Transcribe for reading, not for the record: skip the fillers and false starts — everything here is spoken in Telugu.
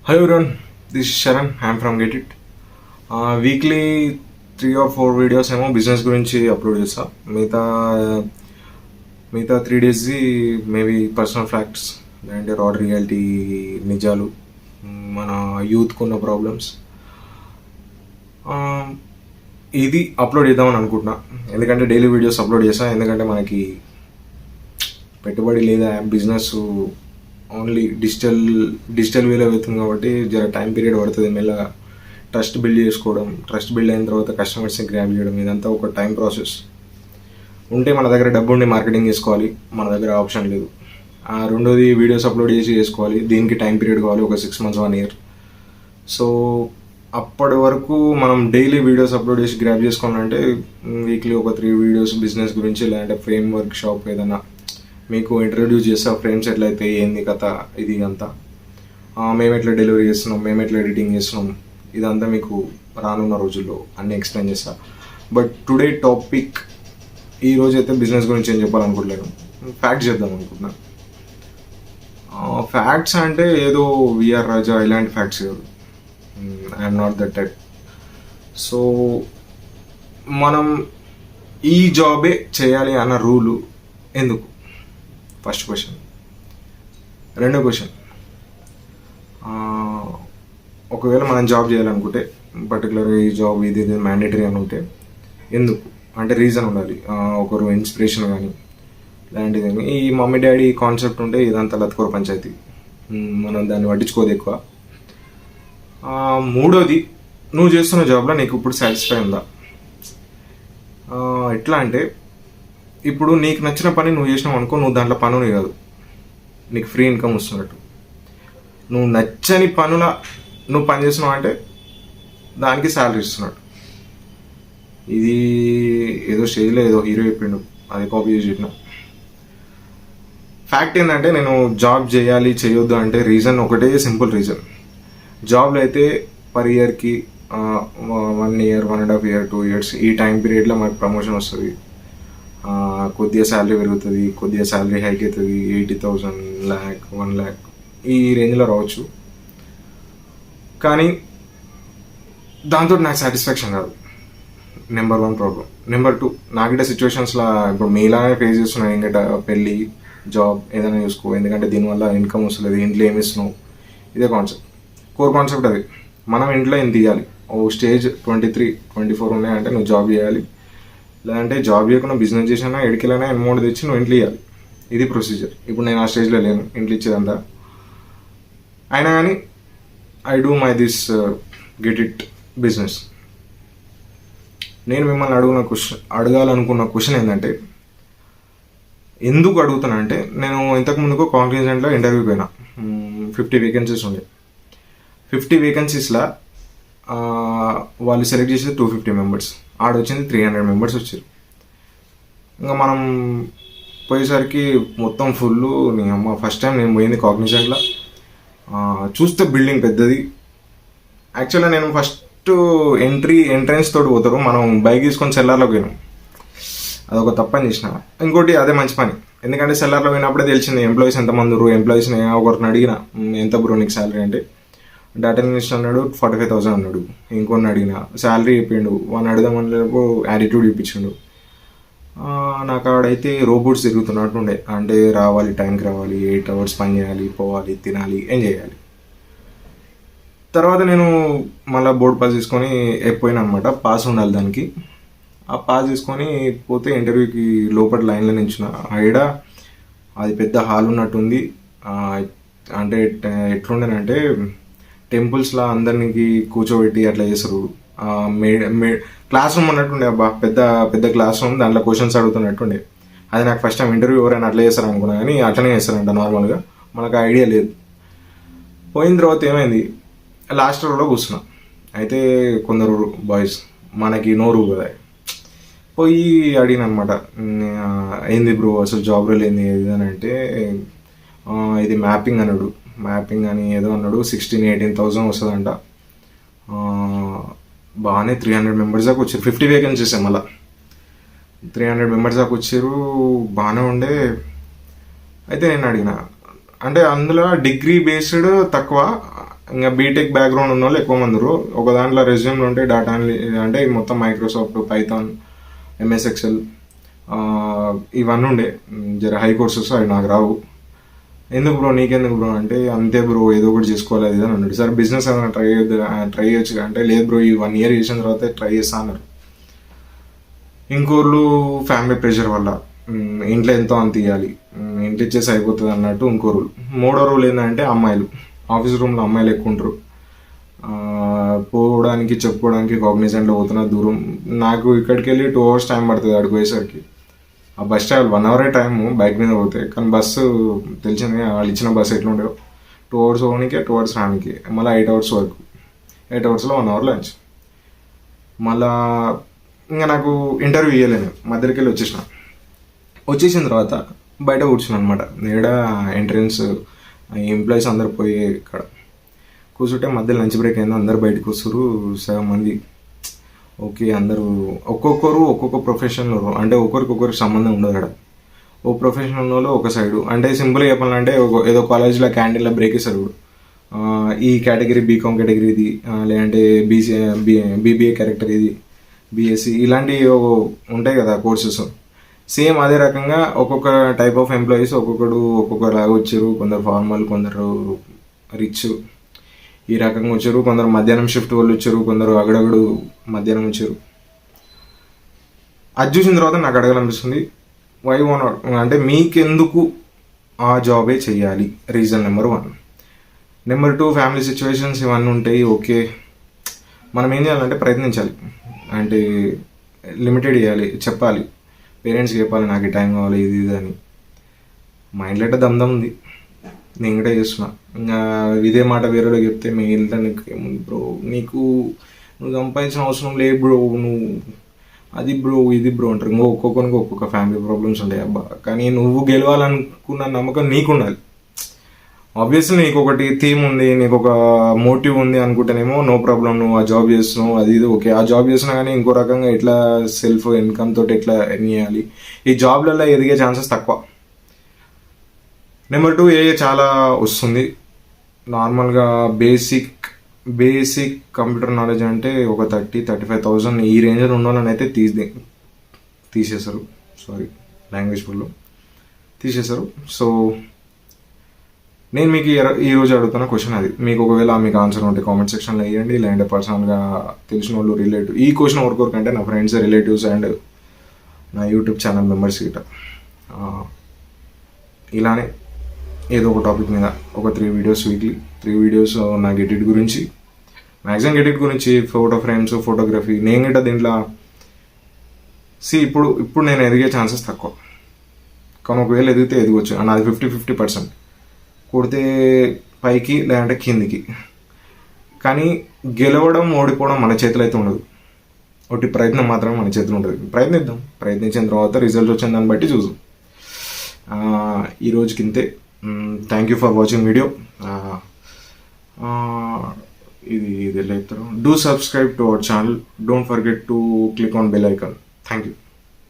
Hello everyone, this is Sharan. I'm from Get It. Weekly 3 or 4 videos ఏమో బిజినెస్ గురించి అప్లోడ్ చేస్తా. మిగతా 3 days మేబీ పర్సనల్ ఫ్యాక్ట్స్ లేదంటే రా రియాలిటీ నిజాలు, మన యూత్కు ఉన్న ప్రాబ్లమ్స్ ఇది అప్లోడ్ చేద్దామని అనుకుంటున్నా. ఎందుకంటే డైలీ వీడియోస్ అప్లోడ్ చేస్తా. ఎందుకంటే మనకి పెట్టుబడి లేదా బిజినెస్ ఓన్లీ డిజిటల్ వేలో వెళ్తుంది కాబట్టి జర టైం పీరియడ్ పడుతుంది. మెల్లగా ట్రస్ట్ బిల్డ్ అయిన తర్వాత కస్టమర్స్ని గ్రాబ్ చేయడం, ఇదంతా ఒక టైం ప్రాసెస్. ఉంటే మన దగ్గర డబ్బు ఉండి మార్కెటింగ్ చేసుకోవాలి, మన దగ్గర ఆప్షన్ లేదు. రెండోది వీడియోస్ అప్లోడ్ చేసి చేసుకోవాలి, దీనికి టైం పీరియడ్ కావాలి, ఒక 6 months 1 year. సో అప్పటి వరకు మనం డైలీ వీడియోస్ అప్లోడ్ చేసి గ్రాబ్ చేసుకోవాలంటే వీక్లీ ఒక 3 videos బిజినెస్ గురించి, లేదంటే ఫ్రేమ్ వర్క్ షాప్ ఏదైనా మీకు ఇంట్రడ్యూస్ చేస్తా. ఫ్రేమ్స్ ఎట్లయితే ఏంది కథ, ఇది అంతా మేము ఎట్లా డెలివరీ చేస్తున్నాం, మేము ఎట్లా ఎడిటింగ్ చేస్తున్నాం, ఇదంతా మీకు రానున్న రోజుల్లో అన్నీ ఎక్స్ప్లెయిన్ చేస్తా. బట్ టుడే టాపిక్ ఈరోజు అయితే బిజినెస్ గురించి ఏం చెప్పాలనుకోవట్లేదు, ఫ్యాక్ట్స్ చెప్దాం అనుకుంటున్నా. ఫ్యాక్ట్స్ అంటే ఏదో విఆర్ రాజా ఇలాంటి ఫ్యాక్ట్స్ కాదు, I'm not that type. So మనం ఈ జాబే చేయాలి అన్న రూలు ఎందుకు, ఫస్ట్ క్వశ్చన్. రెండో క్వశ్చన్, ఒకవేళ మనం జాబ్ చేయాలనుకుంటే పర్టికులర్గా ఈ జాబ్ ఇది మ్యాండేటరీ అనుకుంటే ఎందుకు అంటే రీజన్ ఉండాలి. ఒకరు ఇన్స్పిరేషన్ కానీ లాంటిది కానీ. ఈ మమ్మీ డాడీ కాన్సెప్ట్ ఉంటే ఇదంతా లత్కోర పంచాయతీ, మనం దాన్ని పట్టించుకోదు ఎక్కువ. మూడోది, నువ్వు చేస్తున్న జాబ్లో నీకు ఇప్పుడు సాటిస్ఫై ఉందా. ఎట్లా అంటే ఇప్పుడు నీకు నచ్చిన పని నువ్వు చేసినావు అనుకో, నువ్వు దాంట్లో పనుని కాదు, నీకు ఫ్రీ ఇన్కమ్ వస్తున్నట్టు. నువ్వు నచ్చని పనుల నువ్వు పని చేస్తున్నావు అంటే దానికి శాలరీ ఇస్తున్నాడు. ఇది ఏదో స్టేజ్లో ఏదో హీరో చెప్పిండు, అది కాపీ చేసి చెప్పిన. ఫ్యాక్ట్ ఏంటంటే నేను జాబ్ చేయాలి చేయొద్దు అంటే రీజన్ ఒకటే, సింపుల్ రీజన్. జాబ్లో అయితే పర్ ఇయర్కి 1 year 1.5 year 2 years ఈ టైం పీరియడ్లో మనకు ప్రమోషన్ వస్తుంది, కొద్దిగా శాలరీ పెరుగుతుంది, కొద్దిగా శాలరీ హైక్ అవుతుంది, 80,000 lakh 1 lakh ఈ రేంజ్లో రావచ్చు. కానీ దాంతో నాకు సాటిస్ఫాక్షన్ కాదు, నెంబర్ 1 ప్రాబ్లం. నెంబర్ 2, నాకిట సిచ్యువేషన్స్లో ఇప్పుడు మీలానే ఫేస్ చేస్తున్నాను. ఇంకట పెళ్ళి, జాబ్ ఏదైనా చూసుకో, ఎందుకంటే దీనివల్ల ఇన్కమ్ వస్తుంది, ఇంట్లో ఏమి ఇస్తున్నావు, ఇదే కాన్సెప్ట్, కోర్ కాన్సెప్ట్. అది మనం ఇంట్లో ఏం తీయాలి. ఓ స్టేజ్ 23-24 ఉన్నాయంటే నువ్వు జాబ్ చేయాలి, లేదంటే జాబ్ చేయకుండా బిజినెస్ చేసినా ఎడికెళ్ళైనా అమౌంట్ తెచ్చి నువ్వు ఇంట్లో ఇవ్వాలి. ఇది ప్రొసీజర్. ఇప్పుడు నేను ఆ స్టేజ్లో లేను ఇంట్లో ఇచ్చేదంతా. అయినా కానీ I do my this get it business. నేను మిమ్మల్ని అడగాలనుకున్న క్వశ్చన్ ఏంటంటే, ఎందుకు అడుగుతున్నా అంటే, నేను ఇంతకుముందుకు కాంగ్రెజెంట్లో ఇంటర్వ్యూ పోయినా. 50 vacancies ఉండే. 50 vacancies-లా వాళ్ళు సెలెక్ట్ చేసేది 250 members. ఆడొచ్చింది 300 members వచ్చారు. ఇంకా మనం పోయేసరికి మొత్తం ఫుల్. నేను అమ్మ ఫస్ట్ టైం నేను పోయింది కాగ్నిజెంట్లో. చూస్తే బిల్డింగ్ పెద్దది. యాక్చువల్గా నేను ఫస్ట్ ఎంట్రన్స్ తోటి పోతారు, మనం బైక్ తీసుకొని సెల్లార్లోకి పోయినాం. అదొక తప్పని చేసిన. ఇంకోటి అదే మంచి పని, ఎందుకంటే సెల్లార్లో పోయినప్పుడే తెలిసింది ఎంప్లాయీస్ ఎంతమంది ఉన్నారు. ఎంప్లాయీస్ని ఒకరిని అడిగిన, ఎంత బ్రో నీకు శాలరీ అంటే, డేటా అనలిస్ట్ అన్నాడు 45,000 అన్నాడు. ఇంకొన్ని అడిగిన శాలరీ చెప్పిండు. వాడిని అడుగుదామని యాటిట్యూడ్ చూపించిండు. నాకు ఆడైతే రోబోట్స్ తిరుగుతున్నట్టు ఉండే. అంటే రావాలి, టైంకి రావాలి, 8 hours పని చేయాలి, పోవాలి, తినాలి, ఎంజాయ్ చేయాలి. తర్వాత నేను మళ్ళీ బోర్డ్ పాస్ తీసుకొని పోయినా అనమాట. పాస్ ఉండాలి దానికి. ఆ పాస్ తీసుకొని పోతే ఇంటర్వ్యూకి లోపల లైన్లో నించిన. ఆడ అది పెద్ద హాల్ ఉన్నట్టుంది. అంటే ఎట్లుండేనంటే టెంపుల్స్లో అందరికి కూర్చోబెట్టి అట్లా చేస్తారు. క్లాస్ రూమ్ అన్నట్టుండే. అబ్బా పెద్ద పెద్ద క్లాస్ రూమ్, దాంట్లో క్వశ్చన్స్ అడుగుతున్నట్టుండే. అది నాకు ఫస్ట్ టైం ఇంటర్వ్యూ ఎవరైనా అట్లా చేస్తారు అనుకున్నా, కానీ అట్లనే చేస్తారంట నార్మల్గా. మనకు ఐడియా లేదు. పోయిన తర్వాత ఏమైంది, లాస్ట్ రోలో కూర్చున్నా. అయితే కొందరు బాయ్స్, మనకి నోరు కదా, పోయి అడిగిన అనమాట, ఏంది బ్రో అసలు జాబ్ రోల్ ఏంది అని అంటే, ఇది మ్యాపింగ్ అన్నాడు. మ్యాపింగ్ అని ఏదో అన్నాడు. 16,000-18,000 వస్తుందంట. బాగానే 300 members దాకా వచ్చారు. 50 vacancies మళ్ళీ 300 members దాకా వచ్చారు. బాగానే ఉండే. అయితే నేను అడిగిన, అంటే అందులో డిగ్రీ బేస్డ్ తక్కువ, ఇంకా బీటెక్ బ్యాక్గ్రౌండ్ ఉన్న వాళ్ళు ఎక్కువ మంది ఉన్నారు. ఒక దాంట్లో రెజ్యూమ్లో ఉంటే డాటా అంటే మొత్తం మైక్రోసాఫ్ట్, పైథాన్, ఎంఎస్ ఎక్సెల్ ఇవన్నీ ఉండే జర హై కోర్సెస్, అవి నాకు రావు. ఎందుకు బ్రో, నీకెందుకు బ్రో అంటే, అంతే బ్రో ఏదో ఒకటి చేసుకోవాలి అది అని అన్నాడు. సార్ బిజినెస్ ఏమైనా ట్రై చేయొచ్చు అంటే, లేదు బ్రో ఈ 1 year చేసిన తర్వాత ట్రై చేస్తా అన్నారు. ఇంకోళ్ళు ఫ్యామిలీ ప్రెషర్ వల్ల ఇంట్లో ఎంతో అంత ఇవ్వాలి, ఇంట్లో ఇచ్చేసి అయిపోతుంది అన్నట్టు ఇంకో రూల్. మూడో రూల్ ఏంటంటే అమ్మాయిలు, ఆఫీస్ రూమ్లో అమ్మాయిలు ఎక్కువ ఉంటారు. పోవడానికి చెప్పుకోవడానికి కాగ్నిజెంట్లో పోతున్న దూరం, నాకు ఇక్కడికి వెళ్ళి 2 hours టైం పడుతుంది అక్కడికి పోయేసరికి. ఆ bus travel 1 hour time bike మీద పోతే, కానీ బస్సు తెలిసింది వాళ్ళు ఇచ్చిన బస్సు ఎట్లా ఉండేవో, 2 hours పోవడానికి 2 hours రానికి, మళ్ళీ 8 hours వరకు, 8 hours 1 hour లంచ్. మళ్ళా ఇంకా నాకు ఇంటర్వ్యూ ఇవ్వలేను, మధ్యలోకి వెళ్ళి వచ్చేసిన తర్వాత బయట కూర్చున్నాను అనమాట. నేడ ఎంట్రన్స్ ఎంప్లాయీస్ అందరు పోయే ఇక్కడ కూర్చుంటే మధ్యలో లంచ్ బ్రేక్ అయింది, అందరు బయటకు వస్తారు సగం మంది. ఓకే, అందరూ ఒక్కొక్కరు ఒక్కొక్క ప్రొఫెషన్లో, అంటే ఒకరికి సంబంధం ఉండదు అక్కడ. ఓ ప్రొఫెషన్ ఉన్న వాళ్ళు ఒక సైడు, అంటే సింపుల్గా చెప్పాలంటే ఏదో కాలేజ్లో క్యాంటీన్లో బ్రేక్ ఇస్తారు ఇప్పుడు, ఈ కేటగిరీ బీకామ్ కేటగిరీ ఇది, లేదంటే బీబీఏ క్యారెక్టర్ ఇది, బీఎస్సీ ఇలాంటివి ఉంటాయి కదా కోర్సెస్. సేమ్ అదే రకంగా ఒక్కొక్క టైప్ ఆఫ్ ఎంప్లాయీస్ ఒక్కొక్కలాగా వచ్చారు. కొందరు ఫార్మల్, కొందరు రిచ్, ఈ రకంగా వచ్చారు. కొందరు మధ్యాహ్నం షిఫ్ట్ వాళ్ళు వచ్చారు, కొందరు అగడగడు మధ్యాహ్నం వచ్చారు. అది చూసిన తర్వాత నాకు అడగాలనిపిస్తుంది, వై నాట్ అంటే మీకెందుకు ఆ జాబే చేయాలి, reason number 1. Number 2, family situations ఇవన్నీ ఉంటాయి. ఓకే, మనం ఏం చేయాలంటే ప్రయత్నించాలి, అంటే లిమిటెడ్ చేయాలి, చెప్పాలి పేరెంట్స్కి, చెప్పాలి నాకు ఈ టైం కావాలి ఇది ఇది అని. మైండ్లో అయితే దమ్దం ఉంది, నేను కూడా చేస్తున్నా. ఇంకా ఇదే మాట వేరేలో చెప్తే మీ ఇంట్లో నీకు ఏముంది బ్రో, నువ్వు సంపాదించిన అవసరం లేదు బ్రో, నువ్వు అది బ్రో ఇది బ్రో అంటారు. ఒక్కొక్కరికి ఒక్కొక్క ఫ్యామిలీ ప్రాబ్లమ్స్ ఉంటాయి అబ్బా. కానీ నువ్వు గెలవాలనుకున్న నమ్మకం నీకు ఉండాలి. ఆబ్వియస్లీ నీకు ఒకటి థీమ్ ఉంది, నీకు ఒక మోటివ్ ఉంది అనుకుంటేనేమో నో ప్రాబ్లం, నువ్వు ఆ జాబ్ చేస్తున్నావు అది ఇది ఓకే. ఆ జాబ్ చేసినా కానీ ఇంకో రకంగా ఎట్లా సెల్ఫ్ ఇన్కమ్ తోటి ఎట్లా ఎర్న్ చేయాలి, ఈ జాబ్లలో ఎదిగే ఛాన్సెస్ తక్కువ. నెంబర్ 2, చాలా వస్తుంది. నార్మల్గా బేసిక్ కంప్యూటర్ నాలెడ్జ్ అంటే ఒక 30,000-35,000 ఈ రేంజ్లో ఉన్న వాళ్ళని అయితే తీసేశారు. సారీ లాంగ్వేజ్ ఫుల్లో తీసేశారు. సో నేను మీకు ఈరోజు అడుగుతున్న క్వశ్చన్ అది. మీకు ఒకవేళ మీకు ఆన్సర్ ఉంటే కామెంట్ సెక్షన్లో వేయండి, లేదంటే పర్సనల్గా తెలిసిన వాళ్ళు ఈ క్వశ్చన్ ఎవరికొరకంటే నా ఫ్రెండ్స్, రిలేటివ్స్ అండ్ నా యూట్యూబ్ ఛానల్ మెంబర్స్ గిట్ట ఇలానే ఏదో ఒక టాపిక్ మీద ఒక 3 videos వీక్లీ, 3 videos నా ఎడిట్ గురించి, మ్యాక్సిమం ఎడిట్ గురించి, ఫోటో ఫ్రేమ్స్, ఫోటోగ్రఫీ. నేను గిట్ట దీంట్లో ఇప్పుడు నేను ఎదిగే ఛాన్సెస్ తక్కువ, కానీ ఒకవేళ ఎదిగితే ఎదిగొచ్చు. నాది 50-50%. కొడితే పైకి లేదంటే కిందికి. కానీ గెలవడం ఓడిపోవడం మన చేతిలో అయితే ఉండదు, ఒకటి ప్రయత్నం మాత్రమే మన చేతిలో ఉంటుంది. ప్రయత్నిద్దాం, ప్రయత్నించిన తర్వాత రిజల్ట్ వచ్చిన దాన్ని బట్టి చూద్దాం. ఈరోజుకి ఇంతే. Thank you for watching video. ఇది ఎలా చెప్తారు, do subscribe to our channel, don't forget to click on bell icon. Thank you.